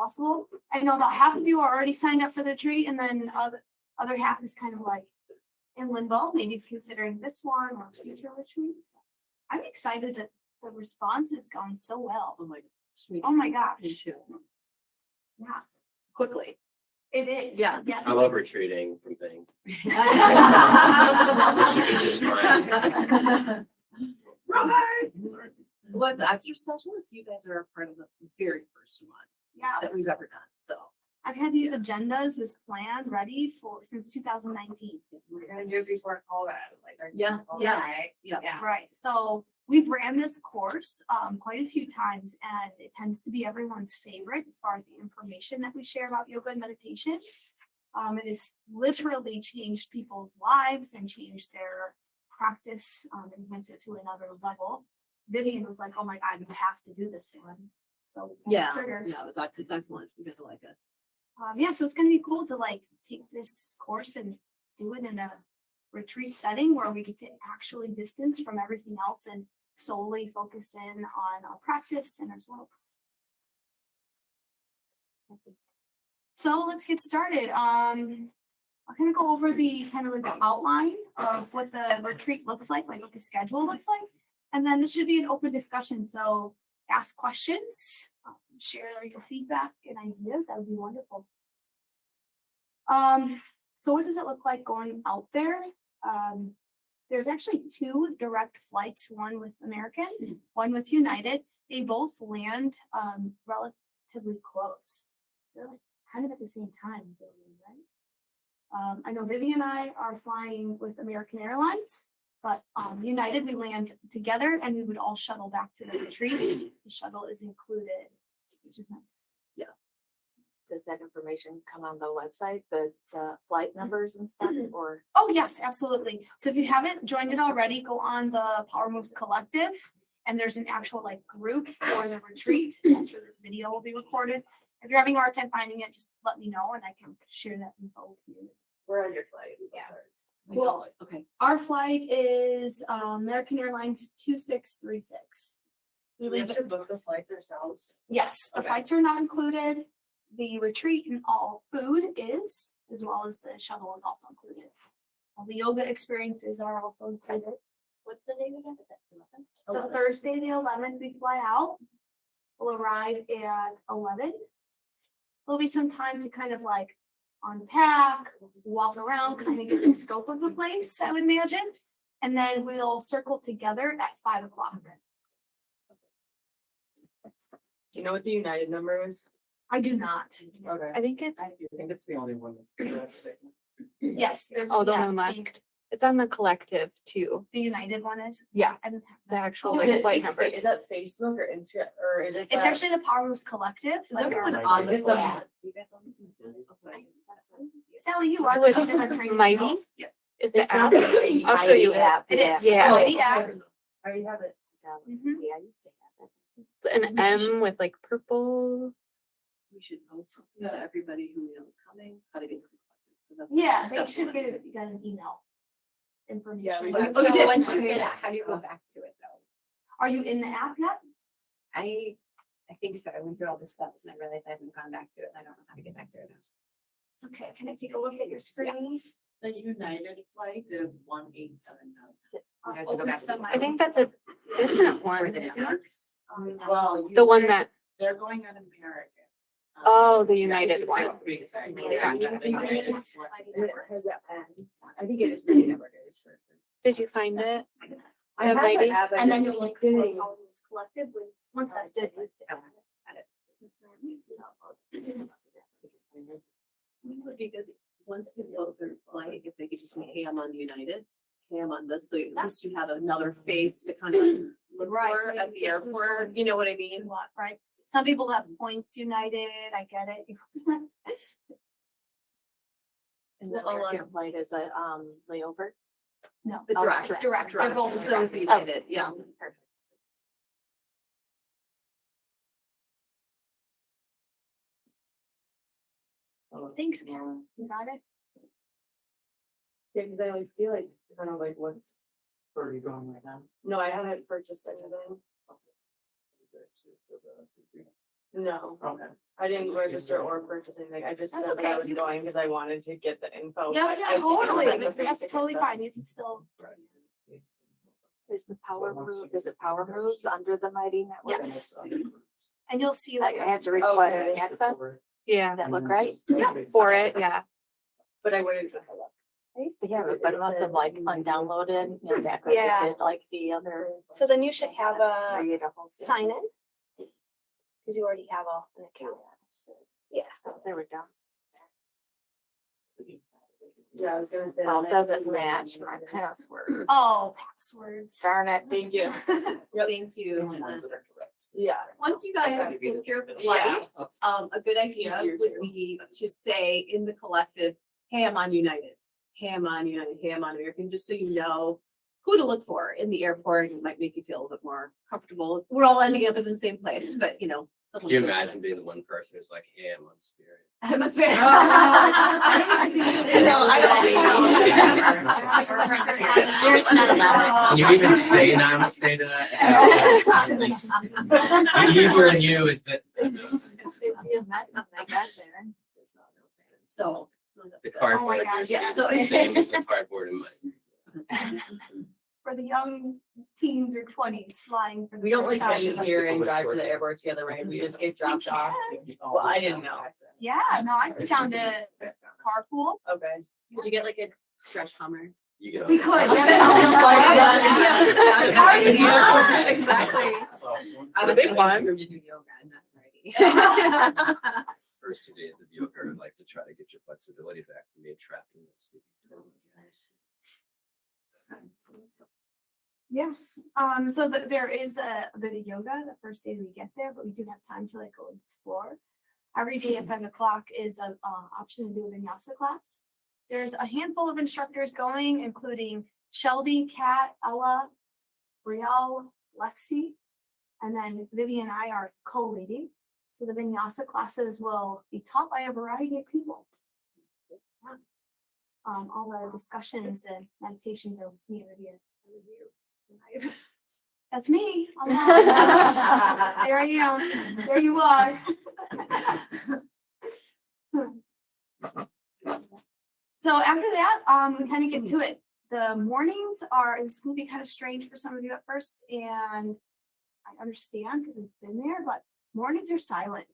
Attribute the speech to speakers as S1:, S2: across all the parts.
S1: possible. I know about half of you are already signed up for the retreat, and then other half is kind of like in limbo, maybe considering this one or future retreat. I'm excited that the response is going so well. Oh my gosh.
S2: Me too.
S1: Yeah,
S2: Quickly.
S1: it is.
S2: Yeah.
S3: I love retreating from things. Wish you could just try.
S2: Right. What's the extra specialist? You guys are a part of the very first one
S1: Yeah.
S2: that we've ever done. So
S1: I've had these agendas, this plan ready since 2019.
S4: We're gonna do it before Colorado, like.
S2: Yeah.
S4: Right?
S2: yeah.
S1: Right. So we've ran this course quite a few times, and it tends to be everyone's favorite as far as the information that we share about yoga and meditation. It has literally changed people's lives and changed their practice and advanced it to another level. Vivian was like, "Oh my God, you have to do this one." So
S2: Yeah.
S1: triggered.
S2: Yeah. It's excellent. You guys will like it.
S1: Yeah, so it's gonna be cool to like take this course and do it in a retreat setting where we get to actually distance from everything else and solely focus in on our practice and our results. So let's get started. I'm gonna go over the kind of like the outline of what the retreat looks like what the schedule looks like, and then this should be an open discussion. So ask questions, share your feedback and ideas. That would be wonderful. So what does it look like going out there? There's actually 2 direct flights, one with American, one with United. They both land relatively close. They're like kind of at the same time, right? I know Vivian and I are flying with American Airlines, but United we land together and we would all shuttle back to the retreat. The shuttle is included, which is nice.
S4: Does that information come on the website, the flight numbers and stuff, or?
S1: Oh, yes, absolutely. So if you haven't joined it already, go on the Power Moves Collective, and there's an actual like group for the retreat. That's where this video will be recorded. If you're having a hard time finding it, just let me know and I can share that info with you.
S4: We're on your flight.
S1: Yeah.
S2: Well, okay.
S1: Our flight is American Airlines 2636.
S4: Do we have to book the flights ourselves?
S1: Yes, the
S4: Okay.
S1: flights are not included. The retreat and all food is, as well as the shuttle is also included. All the yoga experiences are also included.
S4: What's the name again? Is that 11?
S1: The Thursday, the 11th, we fly out. We'll arrive at 11. There'll be some time to kind of like unpack, walk around, kind of get the scope of the place, I would imagine. And then we'll circle together at 5 o'clock.
S4: Do you know what the United number is?
S1: I do not.
S4: Okay.
S5: I think it's,
S4: I think it's the only one that's.
S1: Yes, there's
S5: Oh, the
S1: yeah,
S5: one left. It's on the collective too.
S1: the United one is.
S5: Yeah.
S1: I didn't have
S5: The
S1: that.
S5: actual
S4: Oh,
S5: like
S4: is
S5: flight
S4: it-
S5: numbers.
S4: Is that Facebook or Instagram or is it?
S1: It's
S4: the-
S1: actually the Power Moves Collective.
S2: Is
S1: like
S2: everyone
S1: our-
S2: on the
S4: Is it the-
S2: flight? You guys on? Okay.
S1: Sally, you
S5: So
S1: are.
S5: it's
S1: she's in a train
S5: Mighty?
S1: school.
S5: Is the
S4: It's
S5: app?
S4: not the
S5: I'll show you
S4: Mighty
S5: it.
S4: app.
S1: It is.
S5: Yeah.
S1: Mighty
S4: Oh,
S1: app.
S4: okay. I already have it.
S1: Mhm.
S4: Yeah, I used to have it.
S5: It's an M with like purple.
S2: We should post something to everybody who knows coming, how to get to the collective, 'cause that's
S1: Yeah, they
S2: stuff
S1: should
S2: we
S1: get
S2: wanna
S1: it,
S2: do.
S1: get an email. Information.
S4: Yeah, we
S2: Oh,
S4: got-
S2: you did?
S1: once you get it,
S4: How do you go back to it though?
S1: are you in the app yet?
S4: I think so. I went through all the steps and I realized I haven't gone back to it. I don't know how to get back to it now.
S1: It's okay. Can I take a look at your screen?
S2: The United flight is 1879.
S4: We have to go back to the-
S5: I think that's a different
S4: Or
S5: one.
S4: is it Emirates?
S2: Well.
S5: The one that,
S2: They're going on American.
S5: oh, the United one.
S4: Has that pen? I think it is. Whatever it is.
S5: Did you find it?
S4: I
S5: That
S4: have
S5: might
S4: the
S5: be.
S4: app, I
S1: And then
S4: just
S1: you'll look for
S4: didn't-
S1: Power Moves Collective. Once that's done.
S2: It would be good, once they go their flight, if they could just say, hey, I'm on United, hey, I'm on this, so at least you have another face to kind of look
S1: Right, so
S2: for
S1: you
S2: at
S1: can
S2: the
S1: see who's
S2: airport,
S1: going.
S2: you know what I mean?
S1: What, right? Some people have points United. I get it.
S4: And the American flight is a layover.
S1: No,
S2: The
S4: Oh,
S2: direct,
S4: direct.
S1: direct.
S2: They're
S1: They're
S2: both
S1: both
S2: so is the United, yeah.
S4: Perfect.
S1: Thanks, Karen. You got it?
S4: Yeah, because I always see like, I don't know, like what's. Where are you going right now? No, I haven't purchased anything.
S6: No, I didn't register or purchase anything. I just
S1: That's
S6: said that I
S1: okay.
S6: was going because I wanted to get the info.
S1: Yeah,
S6: but
S1: yeah,
S6: I-
S1: totally.
S6: I-
S1: That's totally fine. You can still,
S4: Is the power move, is it power moves under the Mighty Network?
S1: yes. And you'll see
S4: I
S1: like,
S4: have to request
S6: Okay.
S4: access. Does
S5: Yeah,
S4: that look right?
S5: for it, yeah.
S6: But I wouldn't.
S4: I used to have it, but it must have like undownloaded, you know, back when
S1: Yeah.
S4: we did like the other.
S1: so then you should have a
S4: create a whole-
S1: sign in. Cause you already have an account. Yeah.
S4: Oh, there we go.
S6: Yeah, I was gonna say.
S4: Well,
S6: that
S4: it doesn't match my password.
S1: Oh, passwords.
S4: Darn it.
S6: Thank you.
S2: Thank you.
S6: Yeah.
S2: Once you guys book your flight, a good idea would be to say in the collective, hey, I'm on United, hey, I'm on United, hey, I'm on American, just so you know who to look for in the airport. It might make you feel a bit more comfortable. We're all ending up in the same place, but you know.
S3: Can you imagine being the one person who's like, hey, I'm on Spirit?
S2: I must be.
S3: Can you even say namaste to that? The evil in you is that
S2: So.
S3: the
S1: Oh my
S3: cardboard
S1: gosh,
S3: is
S2: yeah,
S3: the
S2: so-
S3: same as the cardboard in mine.
S1: For the young teens or twenties flying for the
S6: We don't
S1: first
S6: like
S1: time.
S6: be here and drive to the airport together, right? We just get dropped off. Well, I didn't know.
S1: Yeah, no, I found a carpool.
S6: Okay.
S2: Would you get like a stretch Hummer?
S3: You get
S1: We
S3: on-
S1: could.
S2: Exactly. I was
S5: Big
S2: waiting
S5: one.
S2: for him to do yoga and not ready.
S3: First 2 days of yoga, I'd like to try to get your flexibility back from being trapped in those things.
S1: Yeah, so there is a bit of yoga the first day we get there, but we do have time to like go and explore. Every day at 5 o'clock is an option to do a vinyasa class. There's a handful of instructors going, including Shelby, Kat, Ella, Brielle, Lexi, and then Vivian and I are co-leading. So the vinyasa classes will be taught by a variety of people. Yeah. All the discussions and meditations are with me, Vivian. That's me. I'm on. There I am. There you are. So after that, we kind of get to it. The mornings it's going to be kind of strange for some of you at first, and I understand because I've been there, but mornings are silent.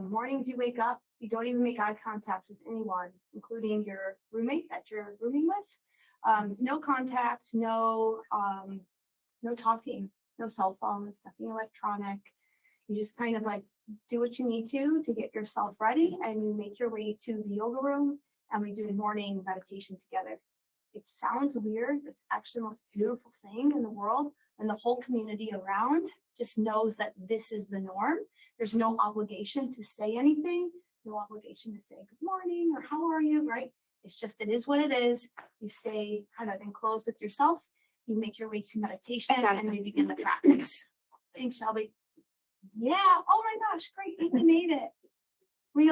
S1: Mornings you wake up, you don't even make eye contact with anyone, including your roommate that you're rooming with. There's no contact, no talking, no cell phones, nothing electronic. You just kind of like do what you need to get yourself ready, and you make your way to the yoga room, and we do morning meditation together. It sounds weird. It's actually the most beautiful thing in the world, and the whole community around just knows that this is the norm. There's no obligation to say anything, no obligation to say good morning or how are you, right? It's just, it is what it is. You stay kind of enclosed with yourself. You make your way to meditation and we begin the practice. Thanks, Shelby. Yeah. Oh my gosh, great. Amy made it. We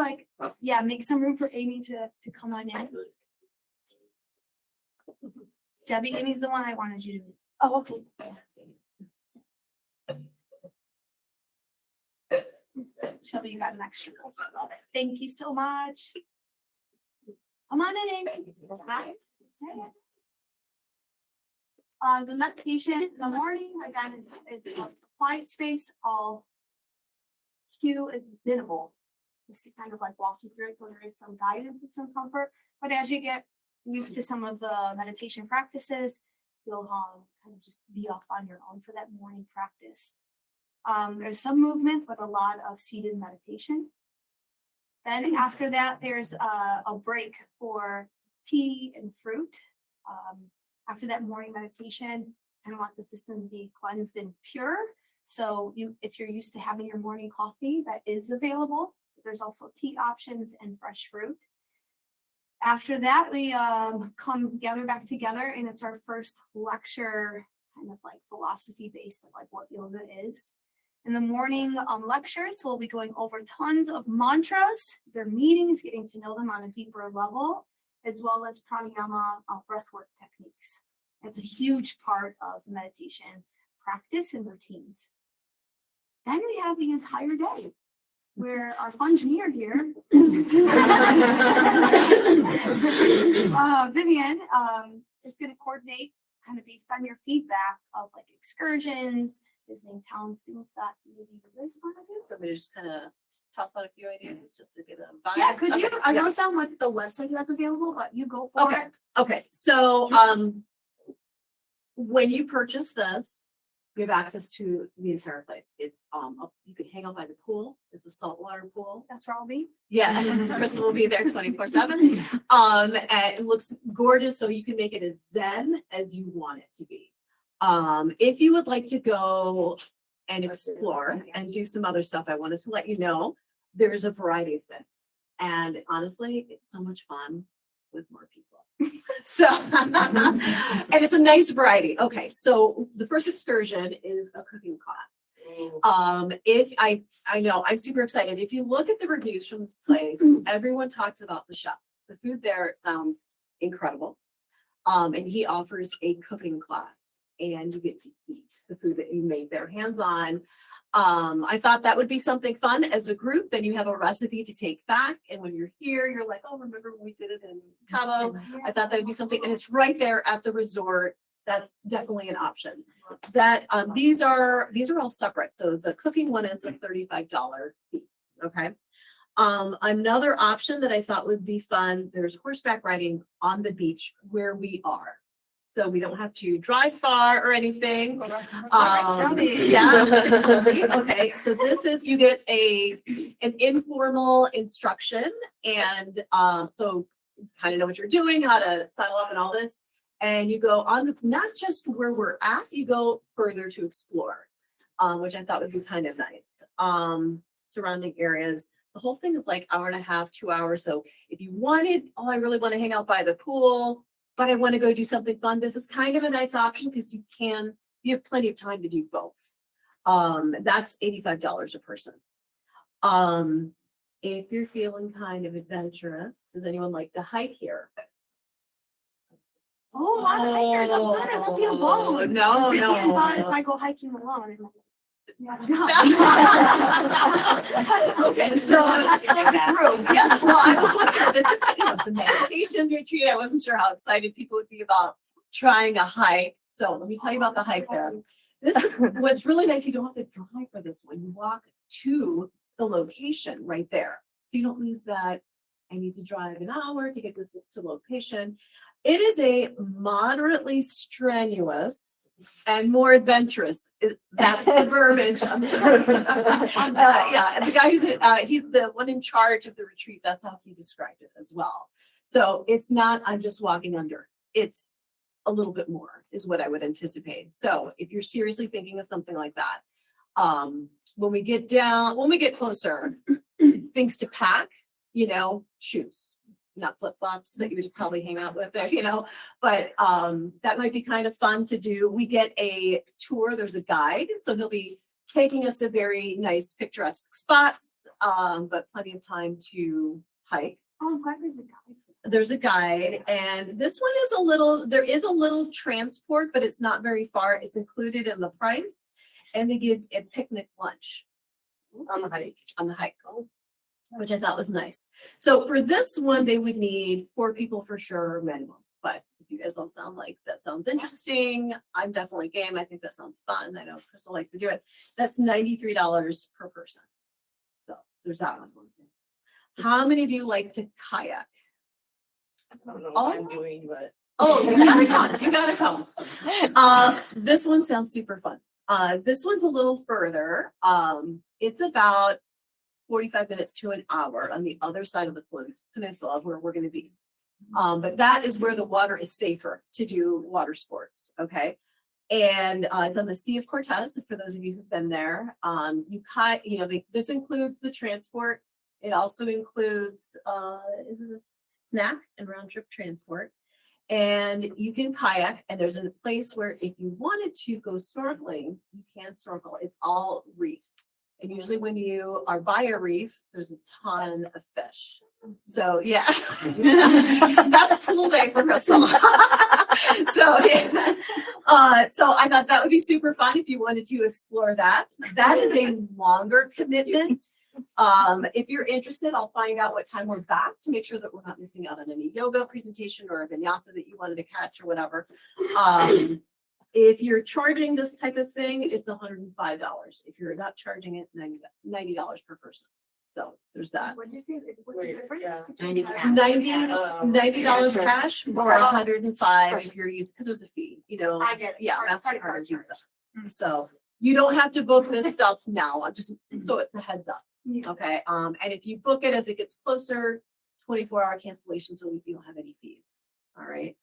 S1: make some room for Amy to come on in. Debbie, Amy's the one I wanted you to meet. Oh, okay. Shelby, you got an extra. Love it. Thank you so much. Come on in, Amy. Hi. The meditation in the morning, again, it's a quiet space, all cue and minimal. Just to kind of like walk you through it, so there is some guidance and some comfort. But as you get used to some of the meditation practices, you'll kind of just be off on your own for that morning practice. There's some movement, but a lot of seated meditation. Then after that, there's a break for tea and fruit. After that morning meditation, I want the system to be cleansed and pure. So if you're used to having your morning coffee, that is available. There's also tea options and fresh fruit. After that, we come gather back together, and it's our first lecture, kind of like philosophy based of like what yoga is. In the morning lectures, we'll be going over tons of mantras, their meanings, getting to know them on a deeper level, as well as pranayama breathwork techniques. It's a huge part of meditation practice and routines. Then we have the entire day. where our engineer here, Vivian, is going to coordinate kind of based on your feedback of like excursions, visiting towns, things that maybe you guys want to do.
S2: For me to just kind of toss out a few ideas just to get a vibe.
S1: Yeah, could you?
S2: Okay,
S1: I
S2: yeah.
S1: wrote down what the website that's available, but you go for
S2: Okay.
S1: it.
S2: Okay, so when you purchase this, you have access to the entire place. It's you can hang out by the pool. It's a saltwater pool.
S1: That's where I'll be.
S2: Yeah, Crystal will be there 24/7. And it looks gorgeous, so you can make it as zen as you want it to be. If you would like to go and explore and do some other stuff, I wanted to let you know there's a variety of things. And honestly, it's so much fun with more people. So, and it's a nice variety. Okay, so the first excursion is a cooking class. If I know I'm super excited. If you look at the reviews from this place, everyone talks about the chef. The food there sounds incredible. And he offers a cooking class, and you get to eat the food that you made there, hands-on. I thought that would be something fun as a group. Then you have a recipe to take back. And when you're here, you're like, oh, remember when we did it in Cabo? I thought that would be something. And it's right there at the resort. That's definitely an option. That these are all separate. So the cooking one is a $35 fee. Okay. Another option that I thought would be fun, there's horseback riding on the beach where we are. So we don't have to drive far or anything. Yeah. Okay. So this is, you get an informal instruction, and so you kind of know what you're doing, how to saddle up and all this. And you go on not just where we're at, you go further to explore, which I thought would be kind of nice. Surrounding areas. The whole thing is like hour and a half, 2 hours. So if you wanted, oh, I really want to hang out by the pool, but I want to go do something fun, this is kind of a nice option because you have plenty of time to do both. That's $85 a person. If you're feeling kind of adventurous, does anyone like to hike here?
S1: Oh, a lot of hikers. I'm glad I won't be alone.
S2: No,
S1: If
S2: no.
S1: I go hiking alone, I'm like,
S2: Okay, so yeah, well, I was wondering, this is, it's a meditation retreat. I wasn't sure how excited people would be about trying a hike. So let me tell you about the hike there. This is what's really nice. You don't have to drive for this one. You walk to the location right there. So you don't lose that. I need to drive an hour to get this to location. It is a moderately strenuous and more adventurous. That's the verbiage. Yeah, the guy he's the one in charge of the retreat. That's how he described it as well. So it's not, I'm just walking under. It's a little bit more is what I would anticipate. So if you're seriously thinking of something like that, when we get closer, things to pack, shoes. Not flip-flops that you would probably hang out with there, but that might be kind of fun to do. We get a tour. There's a guide. So he'll be taking us to very nice picturesque spots, but plenty of time to hike.
S1: oh, I'm glad there's a guy.
S2: There's a guide, and this one is there is a little transport, but it's not very far. It's included in the price, and they give a picnic lunch
S6: On the hike.
S2: on the hike, which I thought was nice. So for this one, they would need 4 people for sure minimum. But if you guys all sound like that sounds interesting, I'm definitely game. I think that sounds fun. I know Crystal likes to do it. That's $93 per person. So there's that one. How many of you like to kayak?
S6: I don't know what I'm doing, but.
S2: Oh, you gotta come. This one sounds super fun. This one's a little further. It's about 45 minutes to an hour on the other side of the peninsula where we're going to be. But that is where the water is safer to do water sports. Okay. And it's on the Sea of Cortez. For those of you who've been there, this includes the transport. It also includes, is it a snack and round trip transport? And you can kayak, and there's a place where if you wanted to go snorkeling, you can snorkel. It's all reef. And usually when you are by a reef, there's a ton of fish. So yeah, that's pool day for Crystal. So yeah. So I thought that would be super fun if you wanted to explore that. That is a longer commitment. If you're interested, I'll find out what time we're back to make sure that we're not missing out on any yoga presentation or a vinyasa that you wanted to catch or whatever. If you're charging this type of thing, it's $105. If you're not charging it, $90 per person. So there's that.
S1: What'd you say? What's the
S6: Wait,
S1: difference?
S6: yeah.
S1: between
S5: $90
S1: cash?
S2: $90 cash or
S1: Oh.
S2: $105 if you're using, because there's a fee, you know.
S1: I get it.
S2: Yeah,
S1: Credit
S2: MasterCard
S1: card
S2: or Visa.
S1: charge.
S2: So you don't have to book this stuff now. I'm just, so it's a heads up.
S1: Yeah.
S2: Okay, and if you book it as it gets closer, 24-hour cancellation, so you don't have any fees. All right.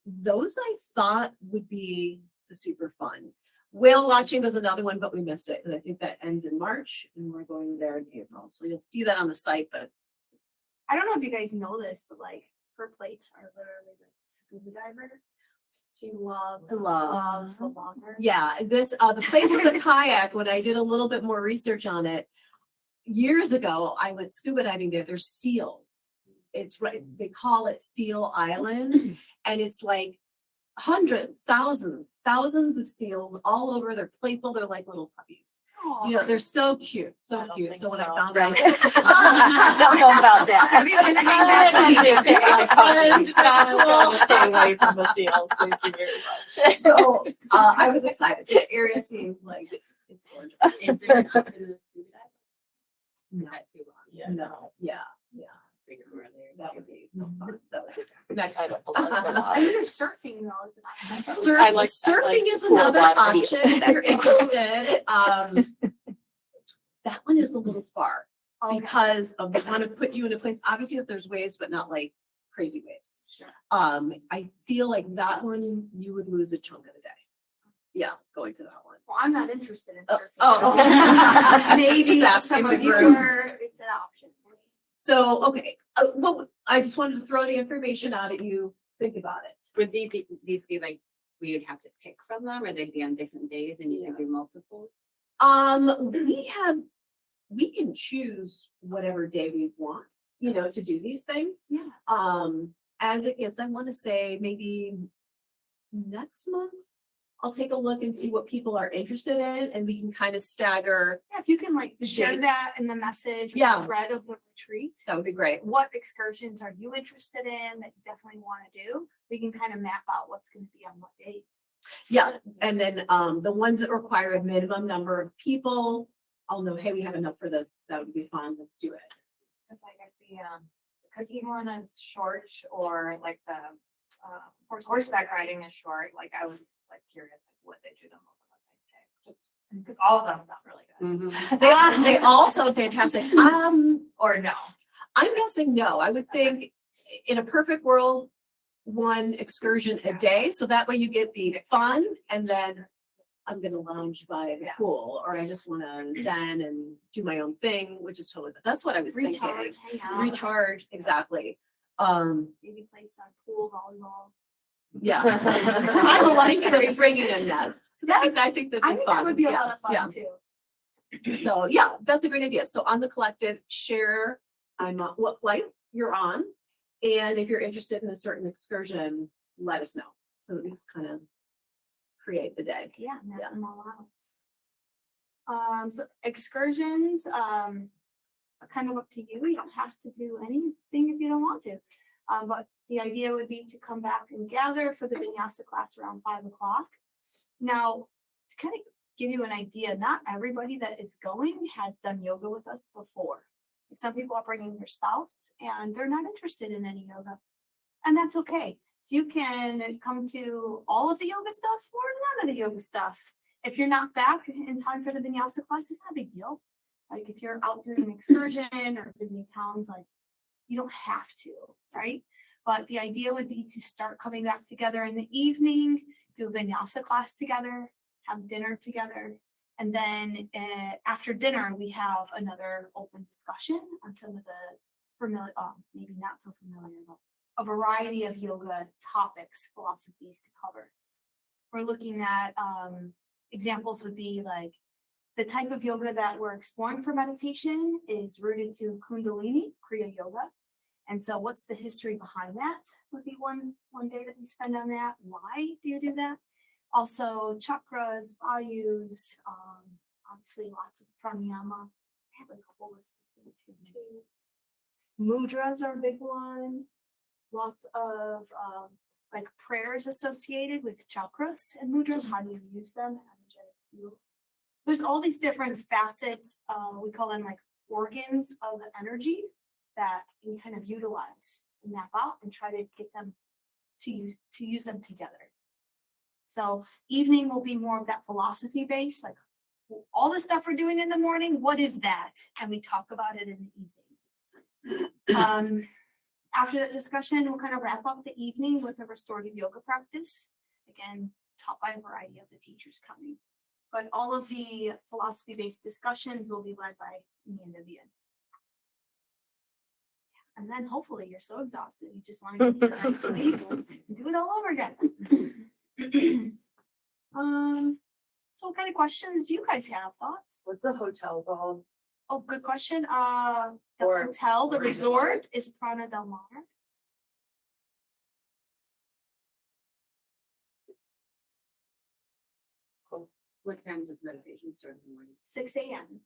S2: Those I thought would be the super fun. Whale watching was another one, but we missed it. And I think that ends in March and we're going there in April. So you'll see that on the site, but
S1: I don't know if you guys know this, but like her plates are literally like scuba diver. She loves the water.
S2: yeah, this, the place with the kayak, when I did a little bit more research on it, years ago, I went scuba diving there. There's seals. It's right. They call it Seal Island, and it's like hundreds, thousands of seals all over. They're playful. They're like little puppies.
S1: Aw.
S2: You know, they're so cute,
S6: I
S2: so
S6: don't
S2: cute.
S6: think
S2: So when I
S6: so.
S2: found
S5: Right.
S2: out,
S5: I don't know about that.
S1: Have you been hanging
S6: Stay away from the seals. Thank you very much.
S2: so I was excited. The area seems like it's gorgeous.
S5: Is there an option to scuba dive?
S2: No,
S5: Not too long.
S6: Yeah.
S2: no, yeah.
S5: Figure we're there.
S2: That would be so fun. So, next.
S6: I don't believe it.
S1: I hear surfing though is an option.
S2: Surf,
S6: like
S2: surfing is
S6: cool
S2: another
S6: water.
S2: option if you're interested. That one is a little far
S1: Okay.
S2: because of they want to put you in a place, obviously if there's waves, but not like crazy waves.
S1: Sure.
S2: I feel like that one, you would lose a chunk of the day. Yeah, going to that one.
S1: Well, I'm not interested in
S2: Oh,
S1: surfing.
S2: oh, okay.
S1: Maybe
S2: Just asking
S1: some
S2: the
S1: of you
S2: group.
S1: are, it's an option.
S2: So, okay, well, I just wanted to throw the information out at you, think about it.
S5: Would these be like, we would have to pick from them, or they'd be on different days and you could do multiple?
S2: We can choose whatever day we want, you know, to do these things.
S1: Yeah.
S2: As it gets, I want to say maybe next month, I'll take a look and see what people are interested in and we can kind of stagger.
S1: Yeah, if you can like share
S2: Shape.
S1: that in the message, or
S2: Yeah.
S1: the thread of the retreat.
S2: That would be great.
S1: What excursions are you interested in that you definitely want to do? We can kind of map out what's going to be on what days.
S2: Yeah, and then the ones that require a minimum number of people, I'll know, hey, we have enough for this. That would be fun. Let's do it.
S7: Cause like if cause even when it's short or like the horseback riding is short, like I was like curious like what they do the most I pick, just because all of them sound really good.
S2: They all sound fantastic.
S7: Or no.
S2: I'm guessing no. I would think in a perfect world, one excursion a day. So that way you get the fun and then I'm gonna lounge by the
S7: Yeah.
S2: pool or I just wanna zen and do my own thing, which is totally, that's what I was thinking.
S1: Recharge, hang out.
S2: Recharge, exactly.
S1: Maybe play some pool volleyball.
S2: Yeah. I was thinking of bringing in that. Cause I think that'd be fun.
S1: I think that would be a
S2: Yeah,
S1: lot of fun
S2: yeah.
S1: too.
S2: So yeah, that's a great idea. So on the collective, share what flight you're on. And if you're interested in a certain excursion, let us know. So that we can kind of create the day.
S1: Yeah, map
S2: Yeah.
S1: them all out. So excursions, are kind of up to you. You don't have to do anything if you don't want to. But the idea would be to come back and gather for the vinyasa class around 5 o'clock. Now, to kind of give you an idea, not everybody that is going has done yoga with us before. Some people are bringing their spouse and they're not interested in any yoga, and that's okay. So you can come to all of the yoga stuff or none of the yoga stuff. If you're not back in time for the vinyasa class, it's not a big deal. Like if you're out doing an excursion or visiting towns, like you don't have to, right? But the idea would be to start coming back together in the evening, do a vinyasa class together, have dinner together. And then after dinner, we have another open discussion on some of the familiar, maybe not so familiar, but a variety of yoga topics, philosophies to cover. We're looking at examples would be like the type of yoga that we're exploring for meditation is rooted to Kundalini, Kriya Yoga. And so what's the history behind that would be one day that we spend on that. Why do you do that? Also chakras, values, obviously lots of pranayama, have a couple lists of things here too. Mudras are a big one. Lots of like prayers associated with chakras and mudras. How do you use them? Energetic seals. There's all these different facets. We call them like organs of energy that you kind of utilize and map out and try to get them to use them together. So evening will be more of that philosophy base, like all the stuff we're doing in the morning, what is that? And we talk about it in the evening. After that discussion, we'll kind of wrap up the evening with a restorative yoga practice. Again, taught by a variety of the teachers coming. But all of the philosophy-based discussions will be led by me and Vivian. And then hopefully you're so exhausted, you just want to get a night's sleep and do it all over again. So what kind of questions do you guys have? Thoughts?
S6: What's the hotel called?
S1: Oh, good question. The
S6: Or-
S1: hotel, the resort is Prana Del Mar.
S5: What time does meditation start in the morning?
S1: 6 a.m.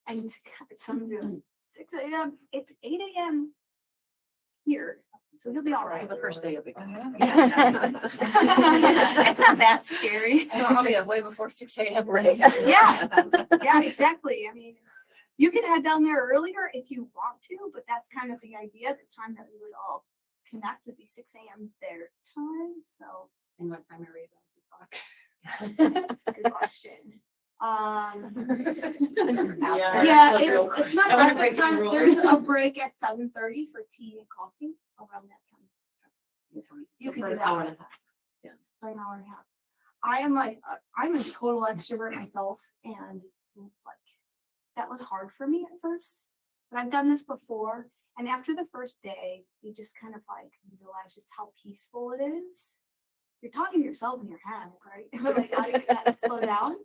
S1: And some do 6 a.m. It's 8 a.m. here. So you'll be all right.
S2: So the first day you'll be gone.
S1: It's not that scary.
S5: So I'll be up way before 6 a.m.
S6: Right.
S1: Yeah. Yeah, exactly. I mean, you can head down there earlier if you want to, but that's kind of the idea. The time that we would all connect would be 6 a.m. their time. So
S5: And what time are we about to talk?
S1: good question.
S6: Yeah,
S1: Yeah,
S6: that's a real
S1: it's not
S6: question. I wanna
S1: breakfast
S6: break the
S1: time.
S6: rules.
S1: There's a break at 7:30 for tea and coffee around that time. You can
S2: For
S1: do
S2: an
S1: that.
S2: hour and a half.
S1: For an hour and a half. I am like, I'm a total extrovert myself, and like that was hard for me at first. But I've done this before, and after the first day, you just kind of like realize just how peaceful it is. You're talking to yourself in your head, right? But like how you kind of slow down.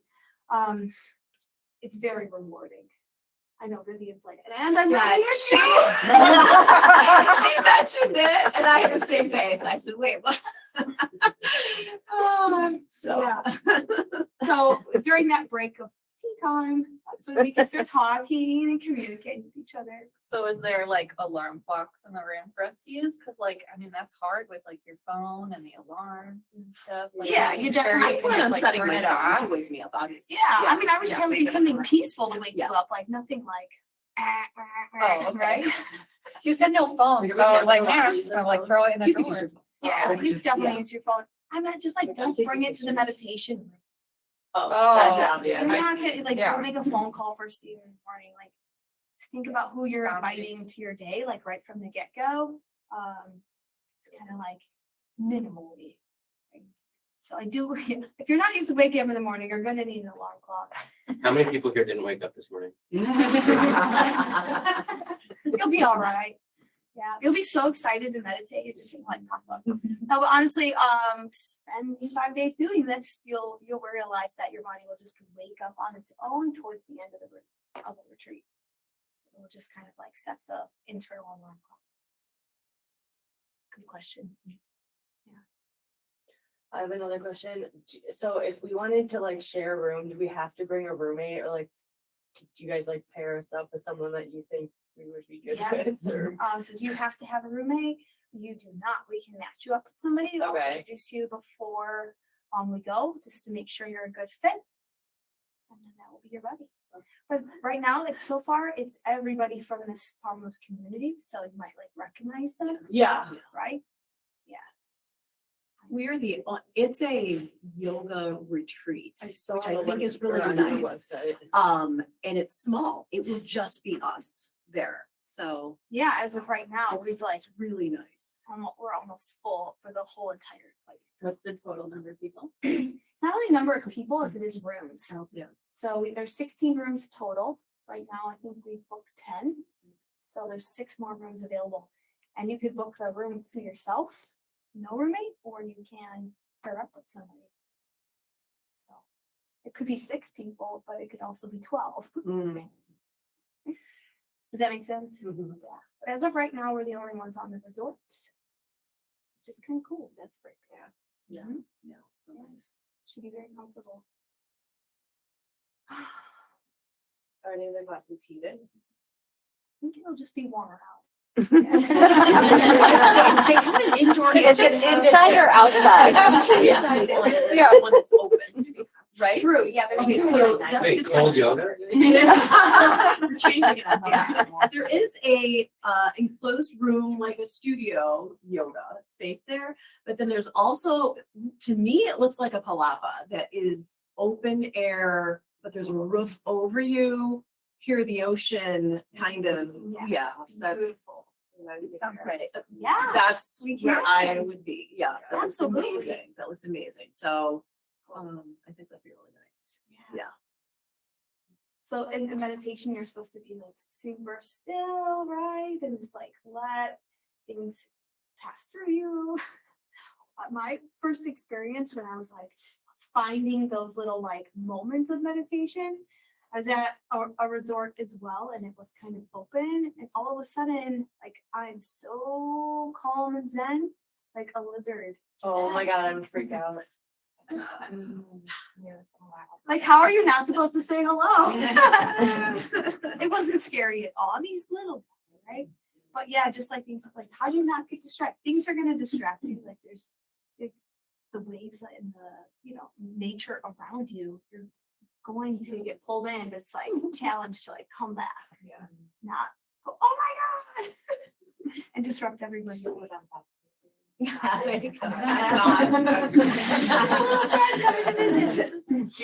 S1: It's very rewarding. I know Vivian's like, and I'm
S2: Yeah,
S1: ready
S2: she, she mentioned it, and I had the same face. I said, "Wait, what?"
S1: Yeah. So during that break of tea time, that's when we can start talking and communicating with each other.
S6: So is there like alarm clocks in the room for us to use? Cause like, I mean, that's hard with like your phone and the alarms and stuff. Like,
S1: Yeah,
S6: making
S1: you
S6: sure
S1: definitely-
S2: I
S6: can
S2: plan
S6: just,
S2: on
S6: like,
S2: setting
S6: turn
S2: my
S6: it
S2: phone
S6: off.
S2: to wake me up, obviously.
S1: Yeah, I mean, I would just
S2: yeah.
S1: have it be something peaceful to wake
S2: Yeah.
S1: you up, like nothing like,
S6: Oh, okay.
S1: right?
S6: You said no phone,
S2: You're
S6: so
S2: gonna
S6: like,
S2: have to
S6: man,
S2: use
S6: so like throw it in the
S2: You could use
S6: drawer.
S2: your phone.
S1: Yeah, you could definitely
S2: Yeah.
S1: use your phone. I meant just like, don't bring it to the meditation room.
S6: Oh,
S1: You're
S6: yeah.
S1: not gonna, like,
S6: Yeah.
S1: don't make a phone call first thing in the morning, like, just think about who you're
S6: Boundaries.
S1: inviting to your day, like right from the get-go. It's kind of like minimally. right? So I do, if you're not used to waking up in the morning, you're gonna need an alarm clock.
S3: How many people here didn't wake up this morning?
S1: You'll be all right. Yeah, you'll be so excited to meditate. You're just gonna like pop up. No, but honestly, spending 5 days doing this, you'll realize that your body will just wake up on its own towards the end of the retreat. It will just kind of like set the internal alarm clock. Good question.
S8: I have another question. So if we wanted to like share a room, do we have to bring a roommate or like, do you guys like pair us up with someone that you think we would be good
S1: Yeah.
S8: with? Or?
S1: So do you have to have a roommate? You do not. We can match you up with somebody. I'll
S8: Okay.
S1: introduce you before we go, just to make sure you're a good fit. And then that will be your buddy. But right now, it's everybody from this Palmos community, so you might like recognize them,
S8: Yeah.
S1: right?
S2: It's a yoga retreat,
S8: I saw
S2: which I
S8: the
S2: think
S8: web-
S2: is really
S8: or on your
S2: nice.
S8: website.
S2: And it's small. It will just be us there. So
S1: Yeah, as of right now,
S2: it's really nice.
S1: we're almost full for the whole entire place.
S5: What's the total number of people?
S1: It's not really number of people as it is rooms.
S2: So, yeah.
S1: So there's 16 rooms total. Right now, I think we've booked 10. So there's 6 more rooms available. And you could book the room to yourself, no roommate, or you can pair up with somebody. So it could be 6 people, but it could also be 12. Does that make sense? Yeah. But as of right now, we're the only ones on the resort, which is kind of cool. That's great.
S2: Yeah.
S1: Mhm.
S2: Yeah. So nice.
S1: Should be very comfortable.
S2: Are any of the classes heated?
S1: I think it'll just be warmer out.
S2: They come in indoor.
S4: Is it inside or outside?
S2: Inside, yeah, one that's open, right?
S1: True, yeah, there's.
S2: Okay,
S1: two
S2: so
S1: sides.
S2: that's a
S3: Wait,
S2: good
S3: cold
S2: question.
S3: yoga?
S2: We're changing it up. Yeah. There is a enclosed room, like a studio yoga space there, but then there's also, to me, it looks like a palapa that is open air, but there's a roof over you. Hear the ocean, kind of. Yeah, that's.
S1: Beautiful.
S2: Sounds right.
S1: Yeah.
S2: That's
S1: We
S2: where
S1: can.
S2: I would be. Yeah, that looks
S1: Absolutely.
S2: amazing. That looks amazing. So, I think that'd be really nice. Yeah.
S1: So in the meditation, you're supposed to be like super still, right? And just like let things pass through you. My first experience when I was like finding those little like moments of meditation, I was at a resort as well, and it was kind of open, and all of a sudden, like I'm so calm and zen, like a lizard.
S8: Oh my god, I'm freaked out.
S1: Like, how are you not supposed to say hello? It wasn't scary at all. I mean, he's little, guy, right? But yeah, just like things like, how do you not get distracted? Things are gonna distract you. Like there's the waves and the nature around you. You're going to get pulled in. But it's like challenge to like come back.
S2: Yeah.
S1: Not go, oh my god, and disrupt everybody.
S2: That's
S1: not.
S5: Do you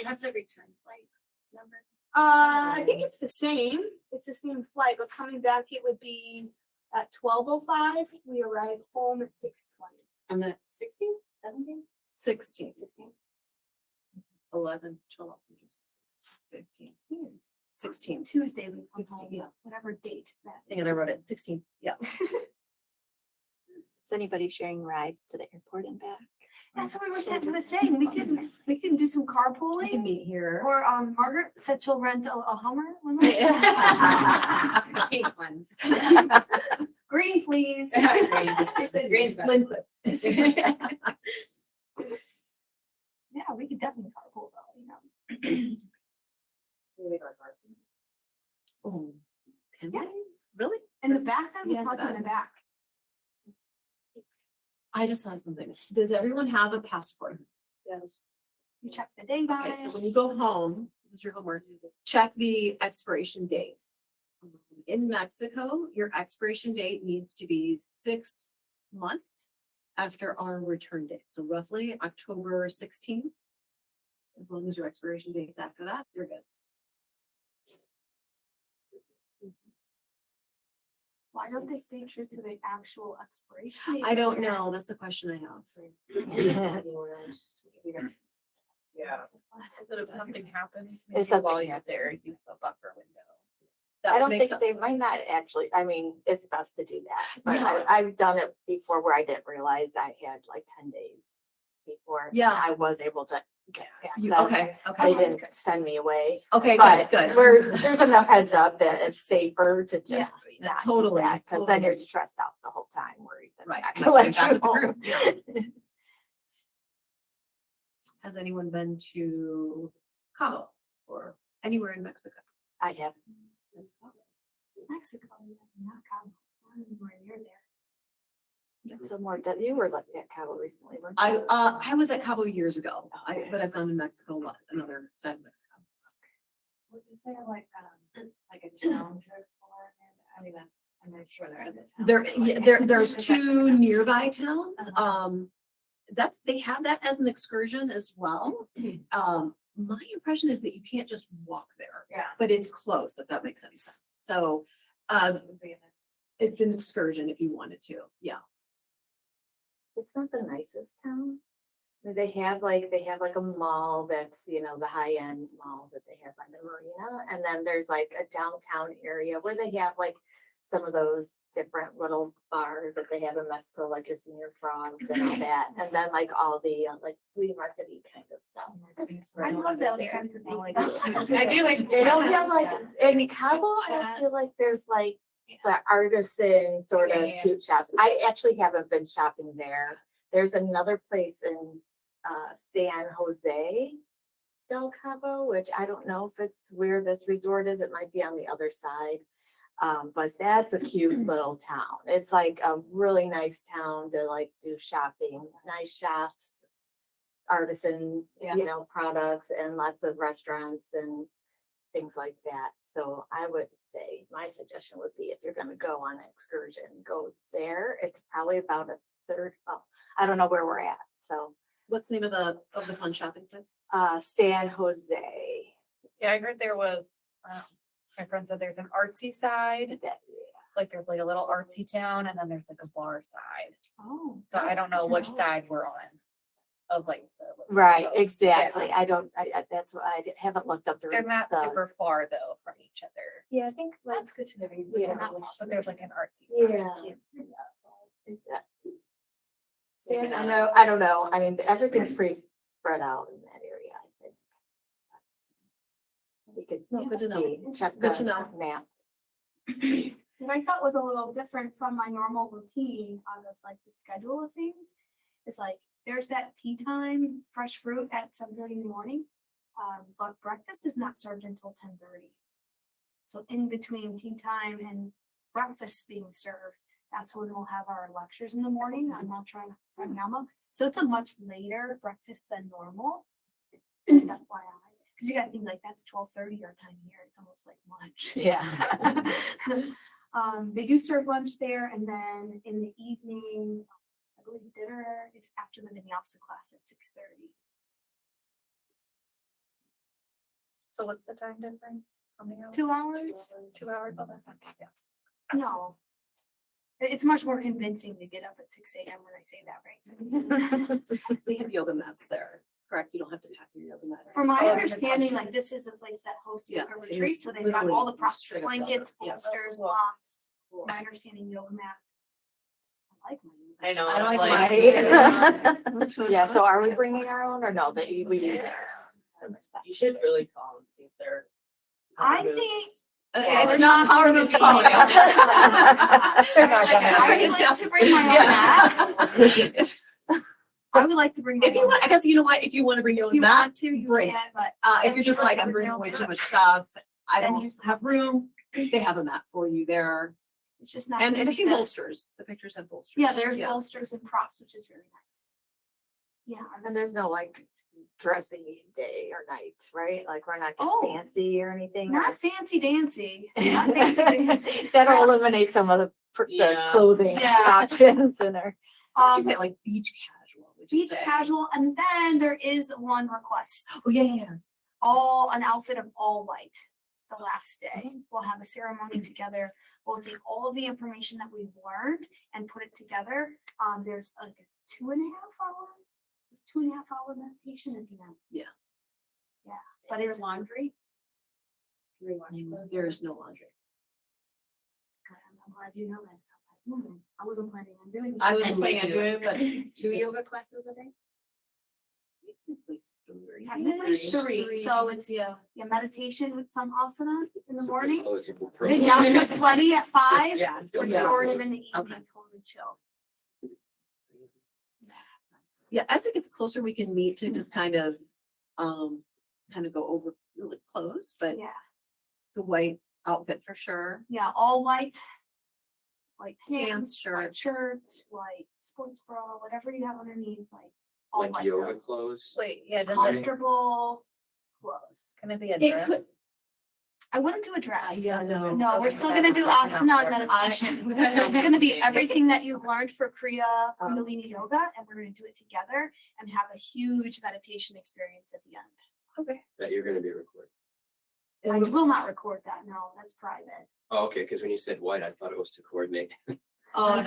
S5: have the return flight number?
S1: I think it's the same. It's the same flight, but coming back it would be at 12:05. We arrive home at 6:20.
S5: On the
S1: 16, 17,
S2: 16, 11, 12, 15, 16.
S1: Tuesday we come
S2: 16,
S1: home,
S2: yeah.
S1: whatever date that
S2: And I wrote it 16. Yeah.
S4: Is anybody sharing rides to the airport and back?
S1: That's what we were saying. We can do some
S2: We can
S1: carpooling.
S2: meet here.
S1: Or Margaret said she'll rent a Hummer. One
S5: Pink one.
S1: Green, please.
S5: Green's better.
S2: Lindquist.
S1: Yeah, we could definitely carpool though,
S2: Oh, can
S1: Yeah.
S2: we? Really?
S1: In the back, I would
S2: Yeah,
S1: park in the back.
S2: I just thought of something. Does everyone have a passport?
S1: You check the date on
S2: Okay,
S1: it.
S2: so when you go home, this is your homework, check the expiration date. In Mexico, your expiration date needs to be 6 months after our return date. So roughly October 16th. As long as your expiration date is after that, you're good.
S1: Why don't they stay true to the actual expiration? date?
S2: I don't know. That's the question I have.
S6: Yeah. So if something happens,
S4: If
S6: maybe
S4: something
S6: while you're there, you have a buffer window.
S2: That
S4: I don't
S2: makes
S4: think they
S2: sense.
S4: might not actually, I mean, it's best to do that, but
S2: Yeah.
S4: I've done it before where I didn't realize I had like 10 days before.
S2: Yeah.
S4: I was able to get
S2: You-
S4: access.
S2: Okay,
S4: They
S2: okay.
S4: didn't send me away,
S2: Okay,
S4: but
S2: good, good.
S4: there's enough heads up that it's safer to just not do
S2: Totally,
S4: that, because then you're
S2: totally.
S4: stressed out the whole time, worried that
S2: Right,
S4: they're not
S2: might
S4: gonna let
S2: come
S4: you
S2: back with the
S4: home.
S2: Has anyone been to Cabo or anywhere in Mexico?
S4: I have,
S1: Mexico, not Cabo. I don't know where you're there.
S4: some more, that you were like at Cabo recently, weren't
S2: I
S4: you?
S2: I was at Cabo years ago, but I've gone to Mexico a lot, another side of Mexico.
S7: Is there like a town to explore? I mean, I'm not sure there is a town.
S2: There's two nearby towns. They have that as an excursion as well. My impression is that you can't just walk there,
S7: Yeah.
S2: but it's close, if that makes any sense. So, it's an excursion if you wanted to, yeah.
S4: It's not the nicest town. They have like a mall that's, the high-end mall that they have on the marina. And then there's like a downtown area where they have like some of those different little bars that they have in Mexico, like your senior frogs and all that. And then like all the like flea market-y kind of stuff.
S1: I love those kinds of things.
S7: I do like.
S4: They don't have like, in Cabo, I don't feel like there's like the artisan sort of
S7: Yeah.
S4: cute shops. I actually haven't been shopping there. There's another place in San Jose del Cabo, which I don't know if it's where this resort is. It might be on the other side. But that's a cute little town. It's like a really nice town to like do shopping, nice shops, artisan, you know, products and lots of restaurants and things like that. So I would say my suggestion would be if you're gonna go on an excursion, go there. It's probably about a third, oh, I don't know where we're at. So
S2: What's the name of the fun shopping place?
S4: San Jose.
S6: Yeah, I heard there was, my friend said there's an artsy side, like there's like a little artsy town, and then there's like a bar side.
S1: Oh.
S6: So I don't know which side we're on of like.
S4: Right, exactly. I don't, that's what I haven't looked up the.
S6: They're not
S4: the-
S6: super far though from each other,
S4: Yeah, I think. like-
S6: that's good to know.
S4: Yeah.
S6: But there's like an artsy side.
S4: Yeah. I don't know. I mean, everything's pretty spread out in that area, I think. We could.
S2: No, good to know.
S4: see, check
S2: Good to
S4: the
S2: know.
S4: Map.
S1: What I thought was a little different from my normal routine on this, like the schedule of things, is like there's that tea time, fresh fruit at 7:30 in the morning. But breakfast is not served until 10:30. So in between tea time and breakfast being served, that's when we'll have our lectures in the morning on mantra and pranayama. So it's a much later breakfast than normal. Just FYI. Because you gotta think like that's 12:30 our time here. It's almost like lunch.
S4: Yeah.
S1: They do serve lunch there, and then in the evening, I believe dinner is after the vinyasa class at 6:30.
S6: So what's the time difference? Coming out?
S1: 2 hours?
S6: 2 hours, oh, that's not bad.
S1: No. It's much more convincing to get up at 6 a.m. when I say that, right?
S2: They have yoga mats there, correct? You don't have to pack your yoga mat.
S1: From my
S6: Oh,
S1: understanding, like this is a place that hosts
S2: Yeah,
S1: yoga
S2: it is
S1: retreats, so they've got all the
S2: literally
S1: props,
S2: straight up yoga,
S1: blankets,
S2: yeah.
S1: bolsters,
S6: Cool.
S1: blocks. My understanding, yoga mat. I like my yoga
S8: I know.
S2: I
S8: was
S2: like
S4: Right. Yeah, so are we bringing our own or no, that we use theirs?
S8: You should really call and see if they're.
S1: I think
S2: It's
S1: we're
S2: not power moves calling us.
S1: I would like to bring my own mat. I would like to bring my
S2: If you
S1: own
S2: want, I
S1: mat.
S2: guess you know what, if you want to bring your
S1: If
S2: own
S1: you
S2: mat,
S1: want to, you
S2: great.
S1: can, but
S2: if you're just like, I'm bringing way too much stuff, I
S1: Then
S2: don't
S1: use-
S2: have room, they have a mat for you there.
S1: it's just not.
S2: And
S1: gonna
S2: I've
S1: be
S2: seen
S1: the-
S2: bolsters, the pictures have bolsters.
S1: Yeah, there's bolsters and props, which is really nice. Yeah.
S4: And there's no like dressy day or night, right? Like we're not
S1: Oh.
S4: getting fancy or anything.
S1: Not fancy dancy, not fancy dancy.
S4: That'll eliminate some of the
S8: Yeah.
S4: clothing
S1: Yeah.
S4: options in our.
S2: Would you say like beach casual? Would you
S1: Beach
S2: say?
S1: casual, and then there is one request.
S2: Oh, yeah.
S1: An outfit of all white. The last day, we'll have a ceremony together. We'll take all of the information that we've learned and put it together. There's like a 2.5 hour, it's 2.5 hour meditation at the end.
S2: Yeah.
S1: Yeah, but it's
S2: laundry? There is no laundry.
S1: God, I'm glad you know that. I was like, I wasn't planning on doing.
S2: I
S1: that.
S2: wasn't planning on doing it, but
S5: 2 yoga classes a day?
S1: Technically three, so it's meditation with some asana in the morning.
S3: Vinyasa.
S1: Vinyasa sweaty at 5.
S8: Yeah.
S1: Restorative in the evening,
S2: Okay.
S1: totally chill.
S2: Yeah, as it gets closer, we can meet to just kind of go over really close, but
S1: Yeah,
S2: the white outfit for sure.
S1: yeah, all white. White
S2: Pants,
S1: pants, white shirt, white sports bra, whatever you have underneath, like all
S3: Like
S1: white.
S3: yoga
S1: though.
S3: clothes.
S6: Wait, yeah, does it,
S1: Comfortable clothes.
S6: can it be a
S2: It
S6: dress?
S2: could-
S1: I wouldn't do a dress.
S2: no.
S1: No, we're still gonna do asana and meditation. It's gonna be everything that you've learned for Kriya Kundalini yoga, and we're gonna do it together and have a huge meditation experience at the end.
S6: Okay.
S3: That you're gonna be recording.
S1: I will not record that, no, that's private.
S3: Oh, okay, because when you said white, I thought it was to coordinate.
S2: Oh,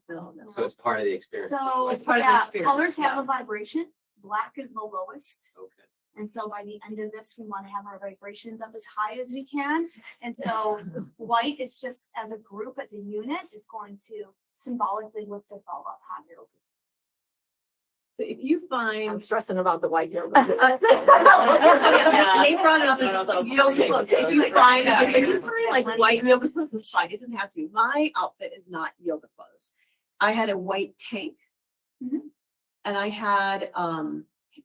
S2: no.
S3: So it's part of the experience.
S1: So,
S2: It's part of the
S1: yeah,
S2: experience,
S1: colors have
S2: yeah.
S1: a vibration. Black is the lowest.
S3: Okay.
S1: And so by the end of this, we want to have our vibrations up as high as we can. And so white is just as a group, as a unit, is going to symbolically lift us all up higher.
S2: So if you
S4: I'm
S2: find.
S4: stressing about the white yoga.
S2: They brought it up as yoga clothes. If you find like white yoga clothes, it's fine. It doesn't have to be. My outfit is not yoga clothes. I had a white tank.
S1: Mhm.
S2: And I had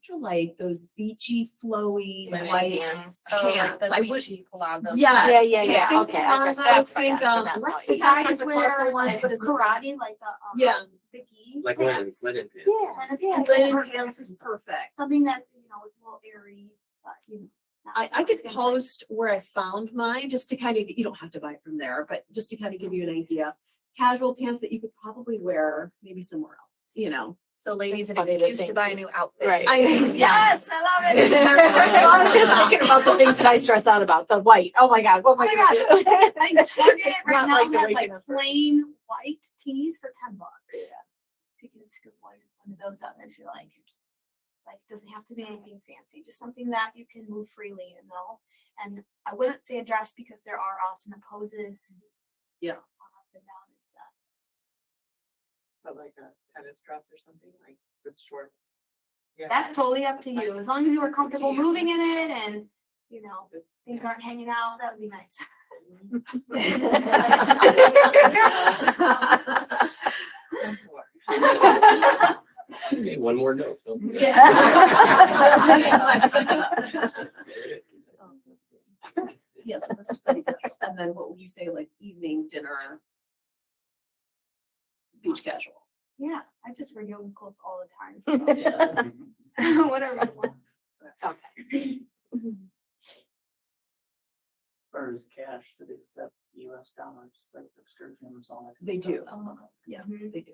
S2: picture like those beachy, flowy,
S8: Linen
S2: white
S8: pants.
S6: Oh, like
S2: pants.
S6: the
S2: I would,
S6: beachy palazzo.
S2: yes.
S4: Yeah.
S2: I think
S4: Okay.
S2: ours, I
S4: That's
S2: think,
S4: fine.
S2: Lexi
S1: Guys
S2: has the
S1: wear
S2: colorful ones,
S1: like
S2: but it's
S1: karate, like the,
S2: Yeah.
S1: the gi
S3: Like
S1: pants.
S3: linen pants.
S1: Yeah, and it's like
S2: linen pants is perfect.
S1: something that, you know, is a little airy, but you know. not-
S2: I
S1: not
S2: could
S1: skin tight.
S2: post where I found mine, just to kind of, you don't have to buy it from there, but just to kind of give you an idea. Casual pants that you could probably wear maybe somewhere else, you know?
S6: So ladies, an
S4: Funny that
S6: excuse to
S4: things-
S6: buy a new outfit.
S4: Right.
S2: Yes, I love it.
S4: I was just thinking about the things that I stress out about, the white. Oh my God, what am I gonna do?
S1: I think Target right
S4: Not
S1: now
S4: like the
S1: has
S4: waking
S1: like
S4: up.
S1: plain white tees for $10. So you can scoop one of those up if you like. Like, it doesn't have to be anything fancy, just something that you can move freely in though. And I wouldn't say a dress because there are awesome poses.
S2: Yeah.
S1: Up and down and stuff.
S9: But like a tennis dress or something, like with shorts. Yeah.
S1: That's totally up to you. As long as you are comfortable
S9: you.
S1: moving in it and, you know, things aren't hanging out, that would be nice.
S3: Okay, one more note. no?
S2: Yeah, so this is pretty good. And then what would you say, like evening dinner? Beach casual.
S1: Yeah, I just wear yoga clothes all the time. So whatever. you want.
S2: Okay.
S10: As far as cash, do they accept US dollars, like excursions, all that?
S2: They
S10: kind
S2: do.
S10: of stuff?
S2: Yeah, they do.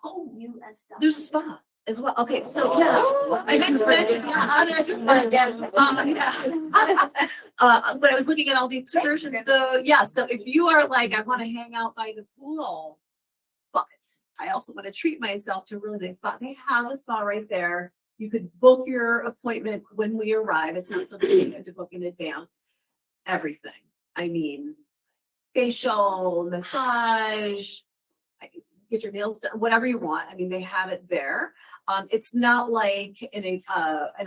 S2: Oh,
S1: US stuff.
S2: there's a spa as well. Okay, so yeah, I meant to mention, when I was looking at all the excursions, so yeah, so if you are like, I want to hang out by the pool, but I also want to treat myself to a really nice spa. They have a spa right there. You could book your appointment when we arrive. It's not something you have to book in advance. Everything. I mean, facial, massage, get your nails done, whatever you want. I mean, they have it there. It's not like an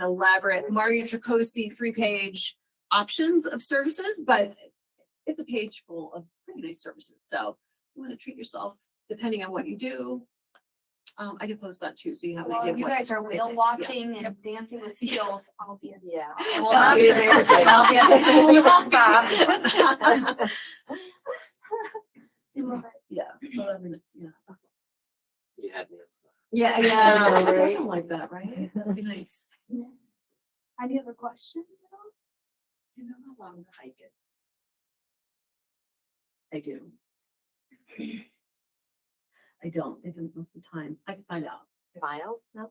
S2: elaborate Mario Tricosi 3-page options of services, but it's a page full of pretty nice services. So you want to treat yourself depending on what you do. I can post that too, so you have an
S1: Well,
S2: idea.
S1: you
S2: what-
S1: guys are whale
S2: yeah.
S1: watching and dancing with seals. I'll be in. the
S4: Yeah.
S1: spa.
S6: And we'll not be there, so I'll be at the pool with the spa.
S2: Yeah, so I mean, it's, yeah.
S3: You had me. That's fine.
S2: Yeah,
S4: Yeah,
S2: yeah,
S4: right.
S2: something like that, right? That'd be nice.
S1: Any other questions at all?
S2: You know how long the hike is? I do. I don't. They didn't list the time. I can find out.
S4: Miles? No.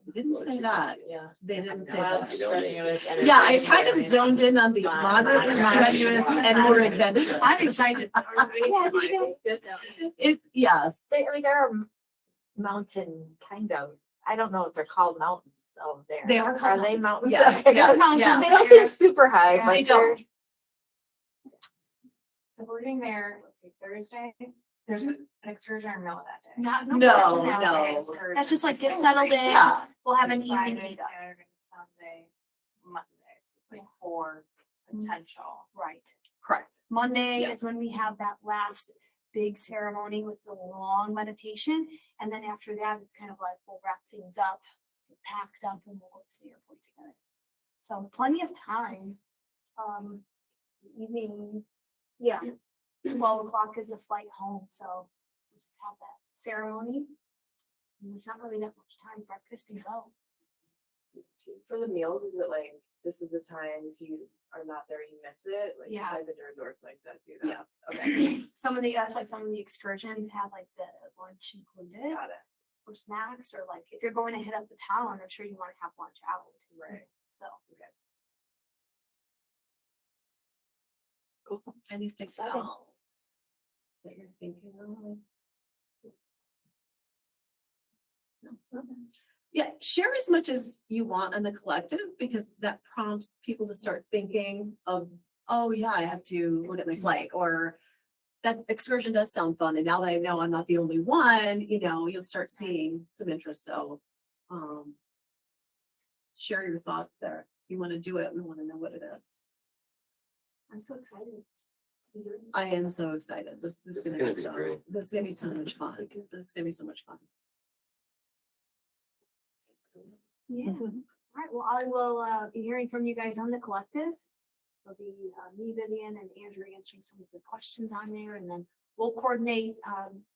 S2: They didn't say that.
S8: Yeah.
S2: They didn't say
S8: Wild,
S2: that.
S8: strenuous,
S2: Yeah, I
S8: energetic,
S2: kind of
S8: and-
S2: zoned in on the moderate, strenuous, and more adventurous.
S1: I'm excited.
S4: Yeah, you guys-
S2: It's, yes.
S4: There are mountain kind of, I don't know if they're called mountains over there.
S2: They are called
S4: Are they
S2: mountains.
S4: mountains?
S2: Yeah,
S4: Okay.
S2: yeah, yeah.
S4: They don't seem super high,
S1: Yeah,
S4: but
S2: they don't.
S4: they're.
S7: So we're doing there, let's see, Thursday, there's an excursion or no that day?
S1: Not,
S2: No,
S1: no.
S2: no.
S1: That's just like get settled in.
S2: Yeah.
S1: We'll have an evening
S7: Friday,
S1: meetup.
S7: Saturday, Sunday, Monday, so like 4 potential.
S1: Right.
S2: Correct.
S1: Monday
S2: Yeah.
S1: is when we have that last big ceremony with the long meditation. And then after that, it's kind of like we'll wrap things up, get packed up, and we'll go to the airport together. So plenty of time. Evening, yeah, 12 o'clock is the flight home. So we'll just have that ceremony. And there's not really that much time for us to go.
S8: For the meals, is it like, this is the time, if you are not there, you miss it? Like
S1: Yeah.
S8: inside the resorts like that, do that?
S2: Yeah.
S8: Okay,
S1: Some of the, that's why some of the excursions have like the lunch included.
S8: got it.
S1: Or snacks, or like if you're going to hit up the town, I'm sure you want to have lunch out.
S8: Right.
S1: So.
S8: Okay.
S2: Cool. Anything
S4: Exciting.
S2: else that you're thinking of? No. Yeah, share as much as you want on the collective, because that prompts people to start thinking of, oh yeah, I have to look at my flight, or that excursion does sound fun. And now that I know I'm not the only one, you know, you'll start seeing some interest. So, share your thoughts there. If you want to do it, we want to know what it is.
S1: I'm so excited.
S2: I am so excited. This is gonna be so,
S3: great.
S2: this is gonna be so much fun. This is gonna be so much fun.
S1: Yeah. All right, well, I will be hearing from you guys on the collective. It'll be me, Vivian, and Andrew answering some of the questions on there, and then we'll coordinate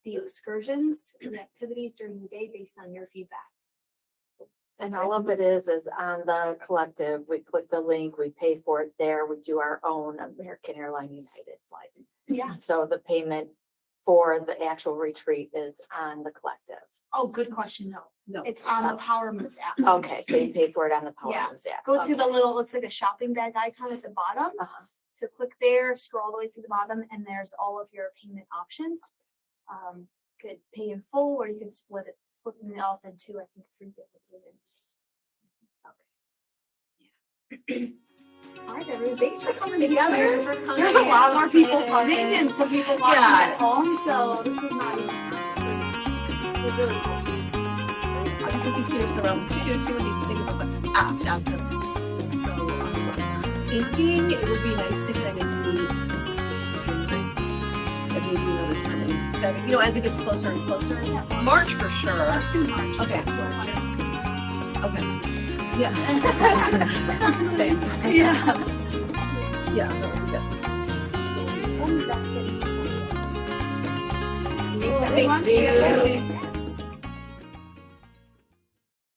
S1: the excursions and the activities during the day based on your feedback.
S4: And all of it is on the collective. We click the link, we pay for it there. We do our own American Airlines United flight.
S1: Yeah.
S4: So the payment for the actual retreat is on the collective.
S1: Oh, good question. No,
S2: No.
S1: it's on the Power Moves app.
S4: Okay, so you pay for it on the Power
S1: Yeah.
S4: Moves app.
S1: Go to the
S4: Okay.
S1: little, looks like a shopping bag icon at the bottom.
S4: Uh-huh.
S1: So click there, scroll all the way to the bottom, and there's all of your payment options. Could pay in full, or you can split them up into, I think, 3 different payments. Okay. All right, everyone, thanks for coming together. There's a lot more people coming and some people watching at home, so this is not even. It's really cool.
S2: Obviously, if you see us around the studio too, and you think about ask us. So, thinking it would be nice to kind of meet at maybe another time, and, as it gets closer and closer. March for sure.
S1: Let's do March.
S2: Okay. Okay. Yeah.
S1: Same.
S2: Yeah. Yeah. Thank you.